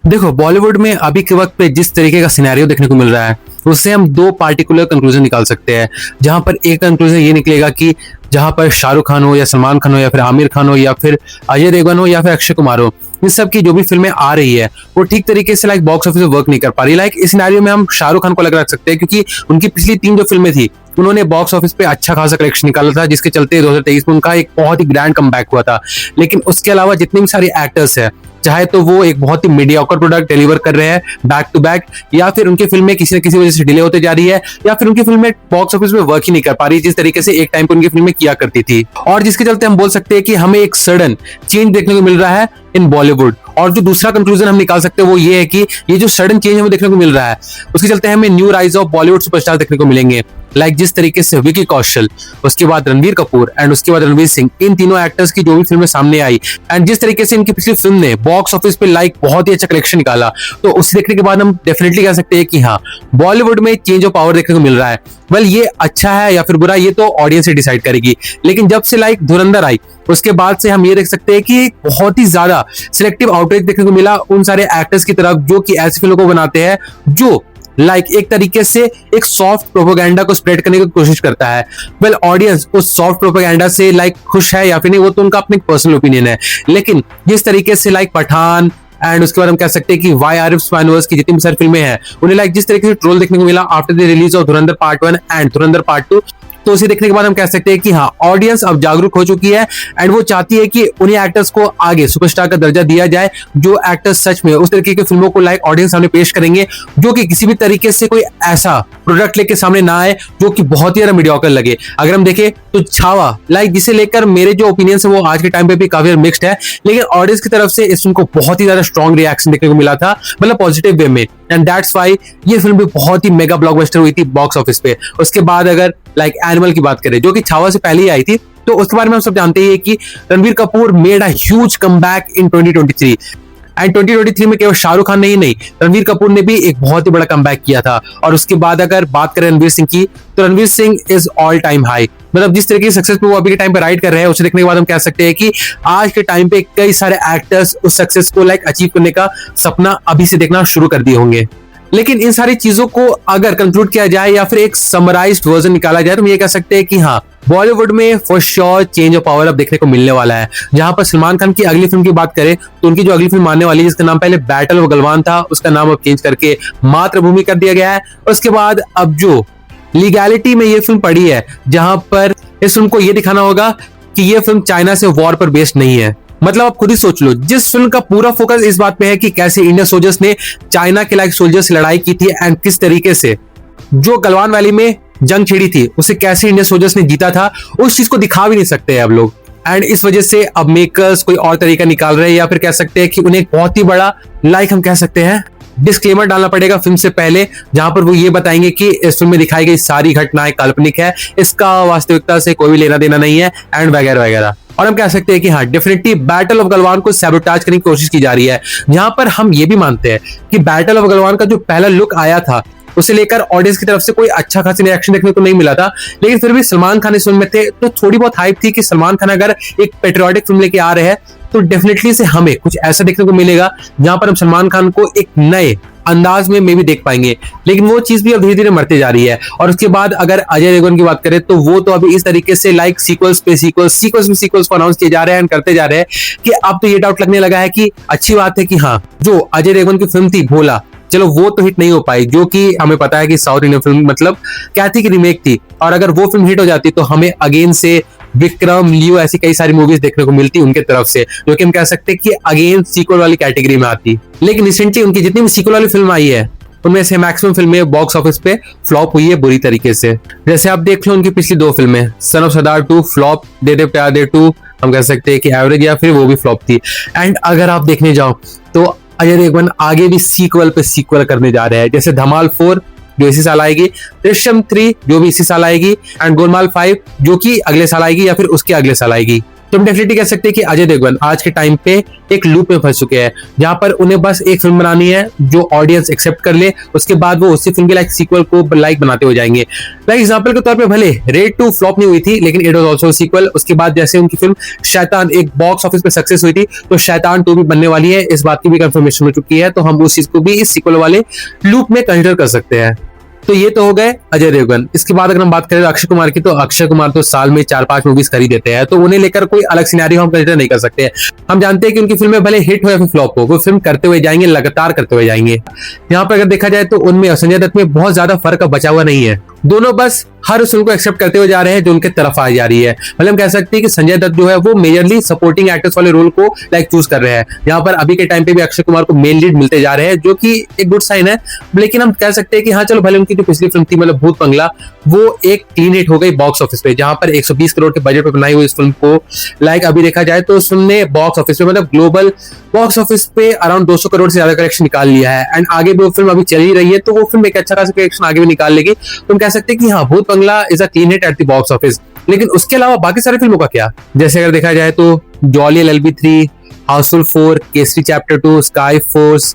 देखो, बॉलीवुड में अभी के वक्त पे जिस तरीके का सिनेरियो देखने को मिल रहा है, उससे हम दो पार्टिकुलर कंक्लूजन निकाल सकते हैं। जहां पर एक कंक्लूजन ये निकलेगा कि जहां पर शाहरुख खान हो या सलमान खान हो या फिर आमिर खान हो या फिर अजय देवगन हो या फिर अक्षय कुमार हो, इन सब की जो भी फिल्में आ रही है वो ठीक तरीके से बॉक्स ऑफिस में वर्क नहीं कर पा रही। इस सिनेरियो में हम शाहरुख खान को अलग रख सकते हैं, क्योंकि उनकी पिछली 3 जो फिल्में थी उन्होंने बॉक्स ऑफिस पे अच्छा खासा कलेक्शन निकाला था, जिसके चलते 2023 में उनका एक बहुत ही ग्रैंड कमबैक हुआ था। लेकिन उसके अलावा जितने भी सारे एक्टर्स हैं, चाहे तो वो एक बहुत ही मीडियोकर प्रोडक्ट डिलीवर कर रहे हैं बैक टू बैक, या फिर उनकी फिल्में किसी न किसी वजह से डिले होते जा रही है, या फिर उनकी फिल्में बॉक्स ऑफिस में वर्क ही नहीं कर पा रही जिस तरीके से एक टाइम पे उनकी फिल्में किया करती थी। और जिसके चलते हम बोल सकते हैं कि हमें एक सडन चेंज देखने को मिल रहा है इन बॉलीवुड। और जो दूसरा कंक्लूजन हम निकाल सकते हैं वो ये है कि ये जो सडन चेंज हमें देखने को मिल रहा है उसके चलते हमें new rise of Bollywood superstar देखने को मिलेंगे। जिस तरीके से विकी कौशल, उसके बाद रणवीर कपूर एंड उसके बाद रणवीर सिंह, इन तीनों एक्टर्स की जो भी फिल्में सामने आई एंड जिस तरीके से इनकी पिछली फिल्म ने बॉक्स ऑफिस पे बहुत ही अच्छा कलेक्शन निकाला, तो उसे देखने के बाद हम डेफिनेटली कह सकते हैं कि हाँ, बॉलीवुड में चेंज ऑफ पावर देखने को मिल रहा है। ये अच्छा है या फिर बुरा, ये तो ऑडियंस ही डिसाइड करेगी। लेकिन जब से धुरंधर आई उसके बाद से हम ये देख सकते हैं कि बहुत ही ज्यादा सिलेक्टिव आउटरीच देखने को मिला उन सारे एक्टर्स की तरफ जो कि ऐसी फिल्मों को बनाते हैं जो एक तरीके से एक सॉफ्ट प्रोपेगेंडा को स्प्रेड करने की कोशिश करता है। ऑडियंस उस सॉफ्ट प्रोपेगेंडा से खुश है या फिर नहीं, वो तो उनका अपना पर्सनल ओपिनियन है। लेकिन जिस तरीके से पठान एंड उसके बाद हम कह सकते हैं कि वाई आरिफ स्पाइनवर्स की जितनी भी सारी फिल्में हैं उन्हें जिस तरीके से ट्रोल देखने को मिला after the release of Dhurandhar part 1 and Dhurandhar part 2, तो उसे देखने के बाद हम कह सकते हैं कि हाँ, ऑडियंस अब जागरूक हो चुकी है एंड वो चाहती है कि उन्हें एक्टर्स को आगे सुपरस्टार का दर्जा दिया जाए, जो एक्टर्स सच में उस तरीके की फिल्मों को ऑडियंस सामने पेश करेंगे जो कि किसी भी तरीके से कोई ऐसा प्रोडक्ट लेके सामने ना आए जो कि बहुत ही ज्यादा मीडियोकर लगे। अगर हम देखें तो छावा जिसे लेकर मेरे जो ओपिनियन है वो आज के टाइम पे भी काफी मिक्स्ड है, लेकिन ऑडियंस की तरफ से इस फिल्म को बहुत ही ज्यादा स्ट्रॉन्ग रिएक्शन देखने को मिला था, पॉजिटिव वे में, एंड दैट्स व्हाई ये फिल्म भी बहुत ही मेगा ब्लॉकबस्टर हुई थी बॉक्स ऑफिस पे। उसके बाद अगर एनिमल की बात करें जो कि छावा से पहले ही आई थी, तो उसके बारे में हम सब जानते हैं कि Ranveer Kapoor made a huge comeback in 2023 and 2023 में केवल शाहरुख खान नहीं रणवीर कपूर ने भी एक बहुत ही बड़ा कमबैक किया था। और उसके बाद अगर बात करें रणवीर सिंह की, तो Ranveer Singh is all time high. जिस तरीके की सक्सेस पे वो अभी के टाइम पे राइड कर रहे हैं, उसे देखने के बाद हम कह सकते हैं कि आज के टाइम पे कई सारे एक्टर्स उस सक्सेस को अचीव करने का सपना अभी से देखना शुरू कर दिए होंगे। लेकिन इन सारी चीजों को अगर कंक्लूड किया जाए या फिर एक समराइज्ड वर्जन निकाला जाए, तो हम ये कह सकते हैं कि हाँ, बॉलीवुड में for sure change of power अब देखने को मिलने वाला है। जहां पर सलमान खान की अगली फिल्म की बात करें तो उनकी जो अगली फिल्म आने वाली है, जिसका नाम पहले बैटल ऑफ गलवान था, उसका नाम अब चेंज करके मातृभूमि कर दिया गया है। उसके बाद अब जो लीगैलिटी में ये फिल्म पड़ी है, जहां पर इस फिल्म को ये दिखाना होगा कि ये फिल्म चाइना से वॉर पर बेस्ड नहीं है। आप खुद ही सोच लो, जिस फिल्म का पूरा फोकस इस बात पे है कि कैसे इंडियन सोल्जर्स ने चाइना के सोल्जर्स से लड़ाई की थी एंड किस तरीके से जो गलवान वैली में जंग छिड़ी थी उसे कैसे इंडियन सोल्जर्स ने जीता था, उस चीज को दिखा भी नहीं सकते हैं अब लोग। एंड इस वजह से अब मेकर्स कोई और तरीका निकाल रहे हैं, या फिर कह सकते हैं कि उन्हें एक बहुत ही बड़ा हम कह सकते हैं डिस्क्लेमर डालना पड़ेगा फिल्म से पहले, जहां पर वो ये बताएंगे कि इस फिल्म में दिखाई गई सारी घटनाएं काल्पनिक है, इसका वास्तविकता से कोई भी लेना देना नहीं है एंड वगैरह वगैरह। और हम कह सकते हैं कि हाँ, डेफिनेटली बैटल ऑफ गलवान को सैबोटाज करने की कोशिश की जा रही है, जहां पर हम ये भी मानते हैं कि बैटल ऑफ गलवान का जो पहला लुक आया था उसे लेकर ऑडियंस की तरफ से कोई अच्छा खासी रिएक्शन देखने को नहीं मिला था। लेकिन फिर भी सलमान खान इस फिल्म में थे, तो थोड़ी बहुत हाइप थी कि सलमान खान अगर एक पेट्रियोटिक फिल्म लेके आ रहे हैं तो डेफिनेटली से हमें कुछ ऐसा देखने को मिलेगा जहां पर हम सलमान खान को एक नए अंदाज में भी देख पाएंगे। लेकिन वो चीज भी अब धीरे धीरे मरती जा रही है। और उसके बाद अगर अजय देवगन की बात करें तो वो तो अभी इस तरीके से सीक्वल्स पे सीक्वल्स को अनाउंस किए जा रहे हैं एंड करते जा रहे हैं कि अब तो ये डाउट लगने लगा है कि अच्छी बात है कि हाँ, जो अजय देवगन की फिल्म थी भोला, चलो वो तो हिट नहीं हो पाई, जो कि हमें पता है कि साउथ इंडियन फिल्म कैथी की रीमेक थी, और अगर वो फिल्म हिट हो जाती तो हमें अगेन से विक्रम, लियो ऐसी कई सारी मूवीज देखने को मिलती उनके तरफ से, जो कि हम कह सकते हैं कि अगेन सीक्वल वाली कैटेगरी में आती। लेकिन रिसेंटली उनकी जितनी भी सीक्वल वाली फिल्म आई है उनमें से मैक्सिमम फिल्में बॉक्स ऑफिस पे फ्लॉप हुई है बुरी तरीके से। जैसे आप देख लो उनकी पिछली 2 फिल्में, सन ऑफ सरदार 2 फ्लॉप, दे दे प्यार दे 2 हम कह सकते हैं कि एवरेज या फिर वो भी फ्लॉप थी। एंड अगर आप देखने जाओ तो अजय देवगन आगे भी सीक्वल पे सीक्वल करने जा रहे हैं, जैसे धमाल 4 जो इसी साल आएगी, दृश्यम 3 जो भी इसी साल आएगी, एंड गोलमाल 5 जो कि अगले साल आएगी या फिर उसके अगले साल आएगी। तो हम डेफिनेटली कह सकते हैं कि अजय देवगन आज के टाइम पे एक लूप में फंस चुके हैं, जहां पर उन्हें बस एक फिल्म बनानी है जो ऑडियंस एक्सेप्ट कर ले, उसके बाद वो उसी फिल्म के लाइक सीक्वल को लाइक बनाते हो जाएंगे। लाइक एग्जांपल के तौर पे भले रेड 2 फ्लॉप नहीं हुई थी, लेकिन इट वाज आल्सो सीक्वल। उसके बाद जैसे उनकी फिल्म शैतान एक बॉक्स ऑफिस पे सक्सेस हुई थी, तो शैतान 2 भी बनने वाली है, इस बात की भी कंफर्मेशन हो चुकी है। तो हम उस चीज को भी इस सीक्वल वाले लूप में कंसिडर कर सकते हैं। तो ये तो हो गए अजय देवगन। इसके बाद अगर हम बात करें अक्षय कुमार की, तो अक्षय कुमार तो साल में 4-5 मूवीज कर ही देते हैं, तो उन्हें लेकर कोई अलग सिनेरियो हम कंसिडर नहीं कर सकते। हम जानते हैं कि उनकी फिल्में भले हिट हो या फिर फ्लॉप हो, वो फिल्म करते हुए जाएंगे, लगातार करते हुए जाएंगे। यहाँ पर अगर देखा जाए तो उनमें और संजय दत्त में बहुत ज्यादा फर्क बचा हुआ नहीं है। दोनों बस हर उस फिल्म को एक्सेप्ट करते हुए जा रहे हैं जो उनके तरफ आ जा रही है। मतलब हम कह सकते हैं कि संजय दत्त जो है वो मेजरली सपोर्टिंग एक्टर्स वाले रोल को लाइक चूज कर रहे हैं। यहाँ पर अभी के टाइम पे भी अक्षय कुमार को मेन लीड मिलते जा रहे हैं, जो कि एक गुड साइन है। लेकिन हम कह सकते हैं कि हाँ चलो, भले उनकी जो पिछली फिल्म थी मतलब भूत बंगला, वो एक क्लीन हिट हो गई बॉक्स ऑफिस पे, जहां पर 120 करोड़ के बजट पे बनाई हुई इस फिल्म को लाइक अभी देखा जाए तो उस फिल्म ने बॉक्स ऑफिस पे मतलब ग्लोबल बॉक्स ऑफिस पे अराउंड 200 करोड़ से ज्यादा कलेक्शन निकाल लिया है। एंड आगे भी वो फिल्म अभी चल ही रही है, तो वो फिल्म एक अच्छा खासा कलेक्शन आगे भी निकाल लेगी। तो हम कह सकते हैं कि हाँ, Bhoot Bangla is a clean hit at the box office. लेकिन उसके अलावा बाकी सारी फिल्मों का क्या? जैसे अगर देखा जाए तो Jolly LLB 3, Housefull 4, Kesari chapter 2, Sky Force,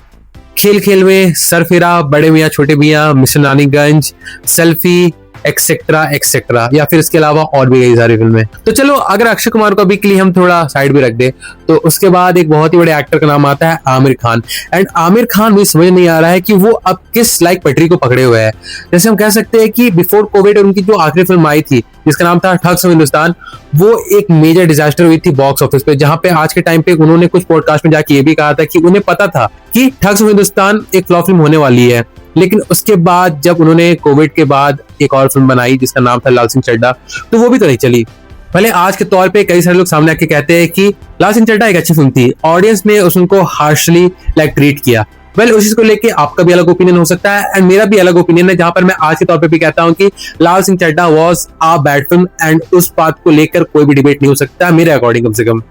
Khel Khel Mein, Sarfira, Bade Miyan Chhote Miyan, Mission Raniganj, Selfiee, et cetera et cetera, या फिर इसके अलावा और भी कई सारी फिल्में। तो चलो, अगर अक्षय कुमार को अभी के लिए हम थोड़ा साइड में रख दे, तो उसके बाद एक बहुत ही बड़े एक्टर का नाम आता है आमिर खान। एंड आमिर खान मुझे समझ नहीं आ रहा है कि वो अब किस लाइक पटरी को पकड़े हुए है। जैसे हम कह सकते हैं कि बिफोर कोविड उनकी जो आखिरी फिल्म आई थी जिसका नाम था ठग्स ऑफ हिंदुस्तान, वो एक मेजर डिजास्टर हुई थी बॉक्स ऑफिस पे, जहां पे आज के टाइम पे उन्होंने कुछ पॉडकास्ट में जाके ये भी कहा था कि उन्हें पता था कि ठग्स ऑफ हिंदुस्तान एक फ्लॉप फिल्म होने वाली है। लेकिन उसके बाद जब उन्होंने कोविड के बाद एक और फिल्म बनाई जिसका नाम था लाल सिंह चड्ढा, तो वो भी तो नहीं चली। भले आज के तौर पे कई सारे लोग सामने आके कहते हैं कि लाल सिंह चड्ढा एक अच्छी फिल्म थी, ऑडियंस ने उसको हार्शली लाइक ट्रीट किया। वेल, उस चीज को लेके आपका भी अलग ओपिनियन हो सकता है एंड मेरा भी अलग ओपिनियन है, जहां पर मैं आज के तौर पे भी कहता हूं कि Lal Singh Chaddha was a bad film and उस बात को लेकर कोई भी डिबेट नहीं हो सकता मेरे अकॉर्डिंग कम से कम।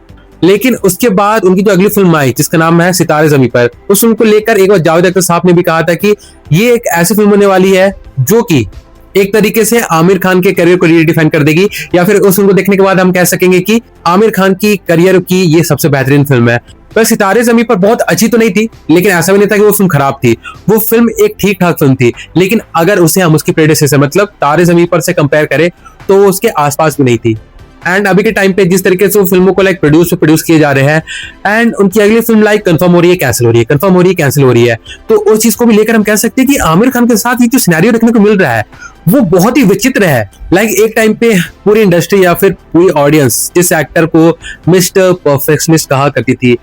लेकिन उसके बाद उनकी जो अगली फिल्म आई जिसका नाम है सितारे ज़मीं पर, उस फिल्म को लेकर एक बार जावेद अख्तर साहब ने भी कहा था कि ये एक ऐसी फिल्म होने वाली है जो कि एक तरीके से आमिर खान के करियर को रीडिफाइन कर देगी, या फिर उस फिल्म को देखने के बाद हम कह सकेंगे कि आमिर खान की करियर की ये सबसे बेहतरीन फिल्म है। पर सितारे ज़मीं पर बहुत अच्छी तो नहीं थी, लेकिन ऐसा भी नहीं था कि वो फिल्म खराब थी। वो फिल्म एक ठीक ठाक फिल्म थी, लेकिन अगर उसे हम उसकी प्रेडेसेसर मतलब तारे ज़मीं पर से कंपेयर करें तो वो उसके आसपास भी नहीं थी। एंड अभी के टाइम पे जिस तरीके से वो फिल्मों को लाइक प्रोड्यूस किए जा रहे हैं एंड उनकी अगली फिल्म लाइक कंफर्म हो रही है, कैंसिल हो रही है, कंफर्म हो रही है, कैंसिल हो रही है, तो उस चीज को भी लेकर हम कह सकते हैं कि आमिर खान के साथ ये जो सिनेरियो देखने को मिल रहा है वो बहुत ही विचित्र है। लाइक एक टाइम पे पूरी इंडस्ट्री या फिर पूरी ऑडियंस जिस एक्टर को मिस्टर परफेक्शनिस्ट कहा करती थी,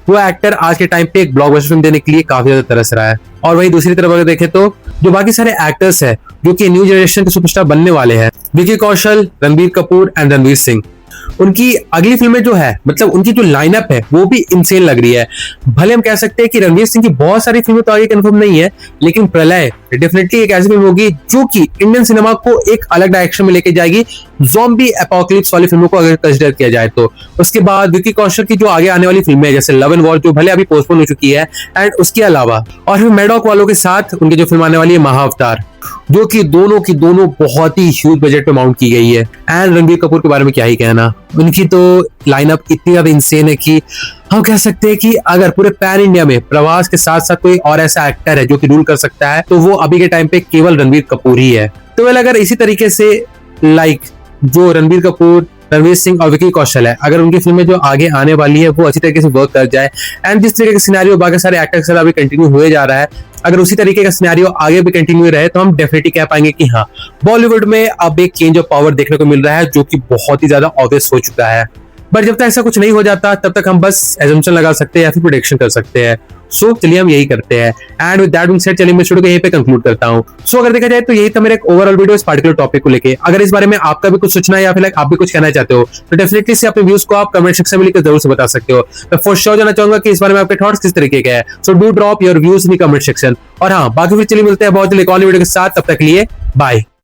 वो एक्टर आज के टाइम पे एक ब्लॉकबस्टर फिल्म देने के लिए काफी ज्यादा तरस रहा है। और वहीं दूसरी तरफ अगर देखें तो जो बाकी सारे एक्टर्स हैं जो कि न्यू जनरेशन के सुपरस्टार बनने वाले हैं, विकी कौशल, रणबीर कपूर एंड रणवीर सिंह, उनकी अगली फिल्में जो है मतलब उनकी जो लाइनअप है वो भी इंसेन लग रही है। भले हम कह सकते हैं कि रणवीर सिंह की बहुत सारी फिल्में तो आगे कंफर्म नहीं है, लेकिन प्रलय डेफिनेटली एक ऐसी फिल्म होगी जो कि इंडियन सिनेमा को एक अलग डायरेक्शन में लेके जाएगी, ज़ॉम्बी एपोकलिप्स वाली फिल्मों को अगर कंसीडर किया जाए तो। उसके बाद विकी कौशल की जो आगे आने वाली फिल्में जैसे लव एंड वॉर जो भले अभी पोस्टपोन हो चुकी है, एंड उसके अलावा और फिर मैडॉक वालों के साथ उनकी जो फिल्म आने वाली है महाअवतार, जो कि दोनों की दोनों बहुत ही ह्यूज बजट पे माउंट की गई है। एंड रणबीर कपूर के बारे में क्या ही कहना, उनकी तो लाइनअप इतनी ज्यादा इंसेन है कि हम कह सकते हैं कि अगर पूरे पैन इंडिया में प्रभास के साथ साथ कोई और ऐसा एक्टर है जो कि रूल कर सकता है तो वो अभी के टाइम पे केवल रणबीर कपूर ही है। तो वेल, अगर इसी तरीके से लाइक जो रणबीर कपूर, रणवीर सिंह और विकी कौशल है, अगर उनकी फिल्में जो आगे आने वाली है वो अच्छी तरीके से वर्क कर जाए एंड जिस तरीके का सिनेरियो बाकी सारे एक्टर्स के साथ अभी कंटिन्यू हुए जा रहा है, अगर उसी तरीके का सिनेरियो आगे भी कंटिन्यू रहे तो हम डेफिनेटली कह पाएंगे कि हाँ, बॉलीवुड में अब एक चेंज ऑफ पावर देखने को मिल रहा है जो कि बहुत ही ज्यादा ऑब्वियस हो चुका है। बट जब तक ऐसा कुछ नहीं हो जाता तब तक हम बस एजम्पशन लगा सकते हैं या फिर प्रेडिक्शन कर सकते हैं। सो चलिए हम यही करते हैं and with that being said चलिए मैं वीडियो को यहीं पे कंक्लूड करता हूं। सो अगर देखा जाए तो यही था मेरा एक ओवरऑल वीडियो इस पार्टिकुलर टॉपिक को लेके। अगर इस बारे में आपका भी कुछ सोचना है या फिर आप भी कुछ कहना चाहते हो तो डेफिनेटली से अपने व्यूज को आप कमेंट सेक्शन में लिखकर जरूर से बता सकते हो। मैं फॉर श्योर जानना चाहूंगा कि इस बारे में आपके थॉट्स किस तरीके के हैं। So do drop your views in the comment section. और हाँ, बाकी फिर चलिए मिलते हैं बहुत जल्द एक और वीडियो के साथ, तब तक लिए बाय।